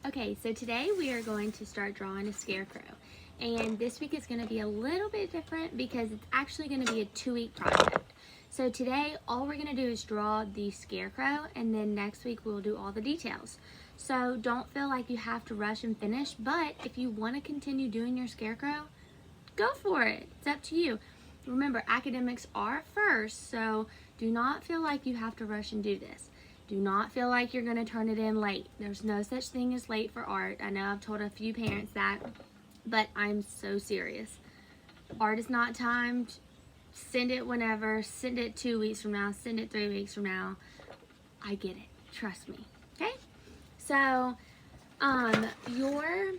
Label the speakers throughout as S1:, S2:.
S1: Okay, so today we are going to start drawing a scarecrow. And this week is going to be a little bit different because it's actually going to be a 2-week project. So today all we're going to do is draw the scarecrow, and then next week we'll do all the details. So don't feel like you have to rush and finish, but if you want to continue doing your scarecrow, go for it. It's up to you. Remember, academics are first, so do not feel like you have to rush and do this. Do not feel like you're going to turn it in late. There's no such thing as late for art. I know I've told a few parents that, but I'm so serious. Art is not timed. Send it whenever. Send it 2 weeks from now. Send it 3 weeks from now. I get it. Trust me. Okay? So, we're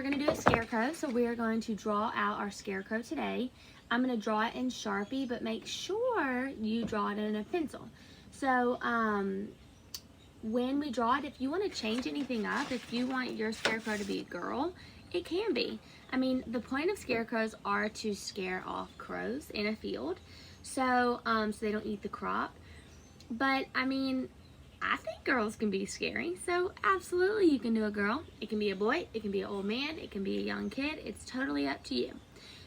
S1: going to do a scarecrow. So we are going to draw out our scarecrow today. I'm going to draw it in Sharpie, but make sure you draw it in a pencil. So when we draw it, if you want to change anything up, if you want your scarecrow to be a girl, it can be. I mean, the point of scarecrows are to scare off crows in a field, so they don't eat the crop. But I mean, I think girls can be scary, so absolutely you can do a girl. It can be a boy, it can be an old man, it can be a young kid. It's totally up to you.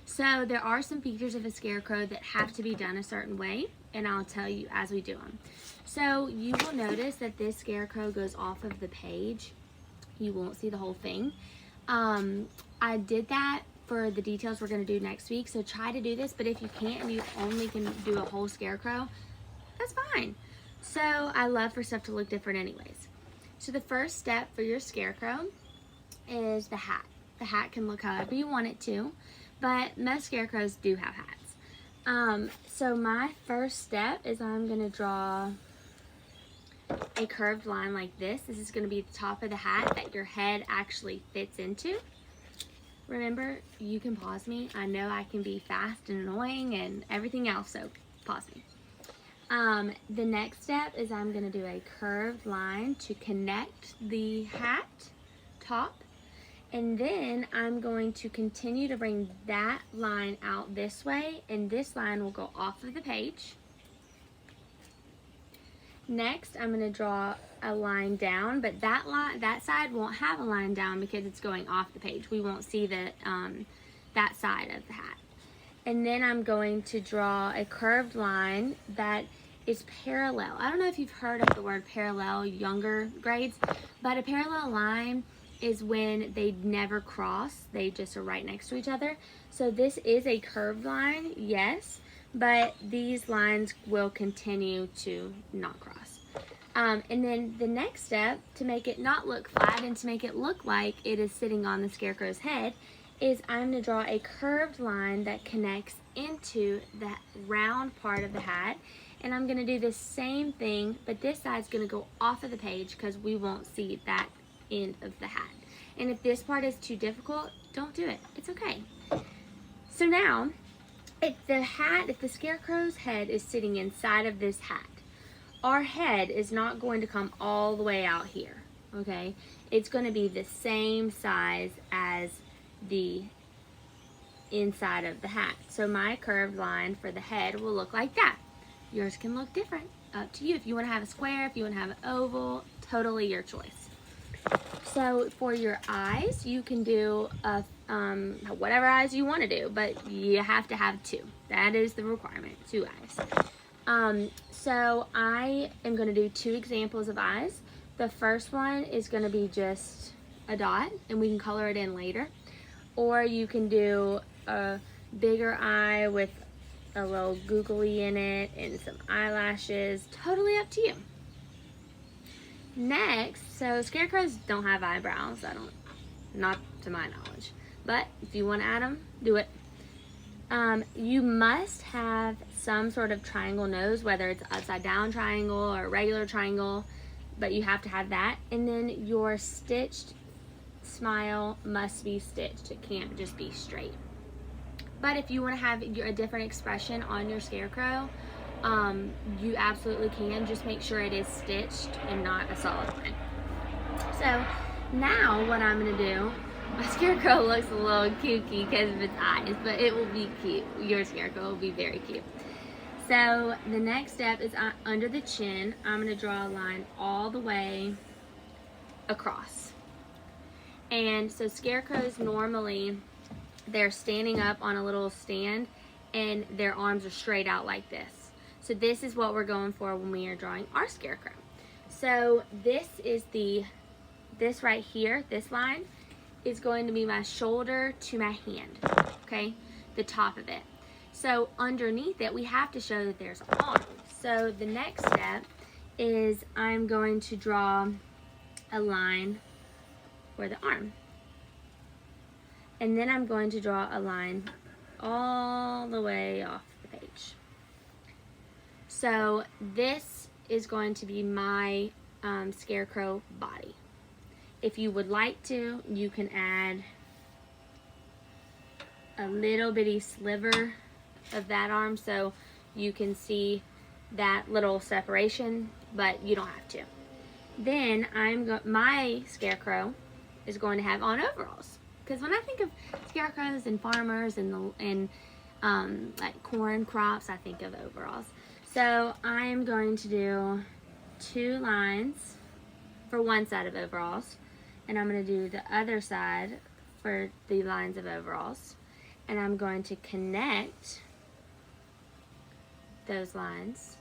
S1: So there are some features of a scarecrow that have to be done a certain way, and I'll tell you as we do them. So you will notice that this scarecrow goes off of the page. You won't see the whole thing. I did that for the details we're going to do next week, so try to do this, but if you can't and you only can do a whole scarecrow, that's fine. So I love for stuff to look different anyways. So the first step for your scarecrow is the hat. The hat can look however you want it to, but most scarecrows do have hats. So my first step is I'm going to draw a curved line like this. This is going to be the top of the hat that your head actually fits into. Remember, you can pause me. I know I can be fast and annoying and everything else, so pause me. The next step is I'm going to do a curved line to connect the hat top. And then I'm going to continue to bring that line out this way, and this line will go off of the page. Next, I'm going to draw a line down, but that side won't have a line down because it's going off the page. We won't see that side of the hat. And then I'm going to draw a curved line that is parallel. I don't know if you've heard of the word parallel, younger grades, but a parallel line is when they never cross, they just are right next to each other. So this is a curved line, yes, but these lines will continue to not cross. And then the next step, to make it not look flat and to make it look like it is sitting on the scarecrow's head, is I'm going to draw a curved line that connects into the round part of the hat. And I'm going to do the same thing, but this side's going to go off of the page because we won't see that end of the hat. And if this part is too difficult, don't do it. It's okay. So now, if the scarecrow's head is sitting inside of this hat, our head is not going to come all the way out here, okay? It's going to be the same size as the inside of the hat. So my curved line for the head will look like that. Yours can look different. Up to you. If you want to have a square, if you want to have an oval, totally your choice. So for your eyes, you can do whatever eyes you want to do, but you have to have 2. That is the requirement, 2 eyes. So I am going to do 2 examples of eyes. The first one is going to be just a dot, and we can color it in later. Or you can do a bigger eye with a little googly in it and some eyelashes. Totally up to you. Next, so scarecrows don't have eyebrows. Not to my knowledge. But if you want to add them, do it. You must have some sort of triangle nose, whether it's upside down triangle or regular triangle, but you have to have that. And then your stitched smile must be stitched. It can't just be straight. But if you want to have a different expression on your scarecrow, you absolutely can. Just make sure it is stitched and not a solid line. So now what I'm going to do, my scarecrow looks a little kooky because of its eyes, but it will be cute. Your scarecrow will be very cute. So the next step is under the chin, I'm going to draw a line all the way across. And so scarecrows normally, they're standing up on a little stand and their arms are straight out like this. So this is what we're going for when we are drawing our scarecrow. So this right here, this line, is going to be my shoulder to my hand, okay? The top of it. So underneath it, we have to show that there's arms. So the next step is I'm going to draw a line for the arm. And then I'm going to draw a line all the way off the page. So this is going to be my scarecrow body. If you would like to, you can add a little bitty sliver of that arm so you can see that little separation, but you don't have to. Then my scarecrow is going to have on overalls, because when I think of scarecrows and farmers and like corn crops, I think of overalls. So I am going to do 2 lines for one side of overalls, and I'm going to do the other side for the lines of overalls, and I'm going to connect those lines.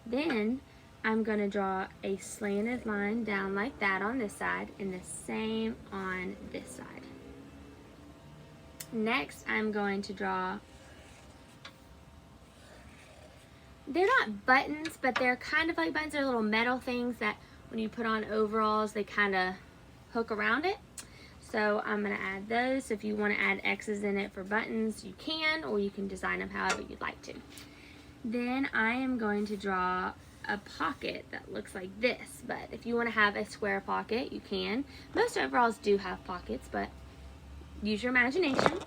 S1: Then I'm going to draw a slanted line down like that on this side and the same on this side. Next, I'm going to draw, they're not buttons, but they're kind of like buttons. They're little metal things that when you put on overalls, they kind of hook around it. So I'm going to add those. So if you want to add X's in it for buttons, you can, or you can design them however you'd like to. Then I am going to draw a pocket that looks like this, but if you want to have a square pocket, you can. Most overalls do have pockets, but use your imagination.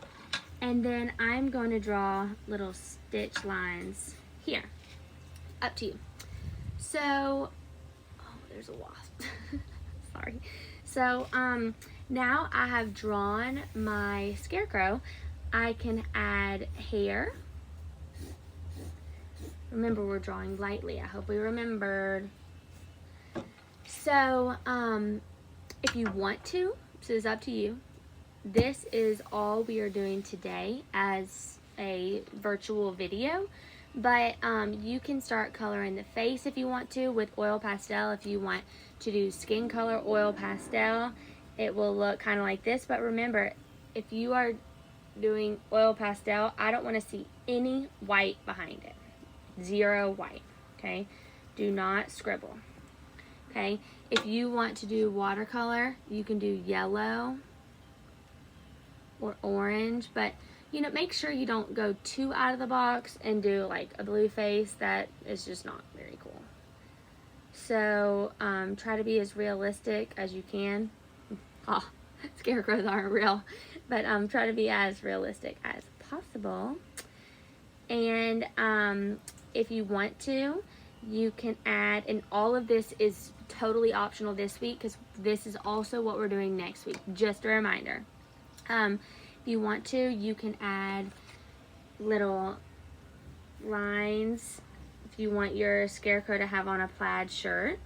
S1: And then I'm going to draw little stitch lines here. Up to you. So, oh, there's a wasp. Sorry. So, now I have drawn my scarecrow. I can add hair. Remember, we're drawing lightly. I hope we remembered. So, if you want to, so it's up to you. This is all we are doing today as a virtual video. But you can start coloring the face if you want to with oil pastel. If you want to do skin color oil pastel, it will look kind of like this. But remember, if you are doing oil pastel, I don't want to see any white behind it. 0 white, okay? Do not scribble, okay? If you want to do watercolor, you can do yellow or orange, but you know, make sure you don't go too out of the box and do like a blue face. That is just not very cool. So try to be as realistic as you can. Oh, scarecrows aren't real, but try to be as realistic as possible. And if you want to, you can add, and all of this is totally optional this week because this is also what we're doing next week. Just a reminder. If you want to, you can add little lines. If you want your scarecrow to have on a plaid shirt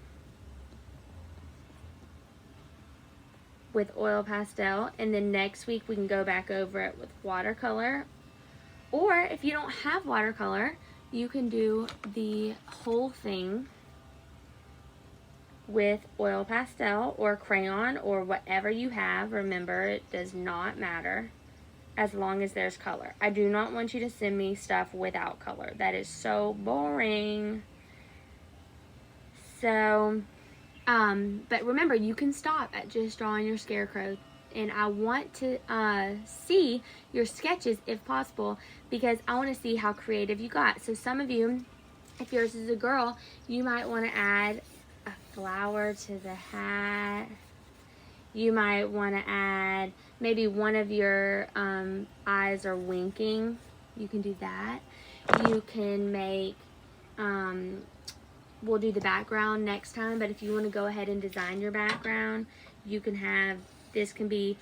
S1: with oil pastel, and then next week we can go back over it with watercolor. Or if you don't have watercolor, you can do the whole thing with oil pastel or crayon or whatever you have. Remember, it does not matter as long as there's color. I do not want you to send me stuff without color. That is so boring. So, but remember, you can stop at just drawing your scarecrow. And I want to see your sketches if possible, because I want to see how creative you got. So some of you, if yours is a girl, you might want to add a flower to the hat. You might want to add maybe one of your eyes are winking. You can do that. You can make, we'll do the background next time, but if you want to go ahead and design your background, you can have, this can be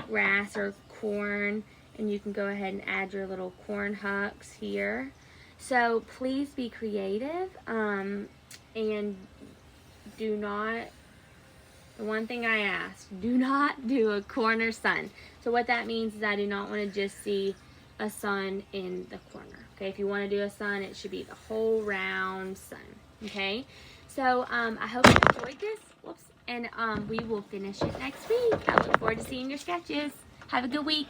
S1: grass or corn, and you can go ahead and add your little corn hucks here. So please be creative, and do not the one thing I asked, do not do a corner sun. So what that means is I do not want to just see a sun in the corner. Okay, if you want to do a sun, it should be the whole round sun. Okay, so I hope you enjoyed this. Whoops. And we will finish it next week. I look forward to seeing your sketches. Have a good week.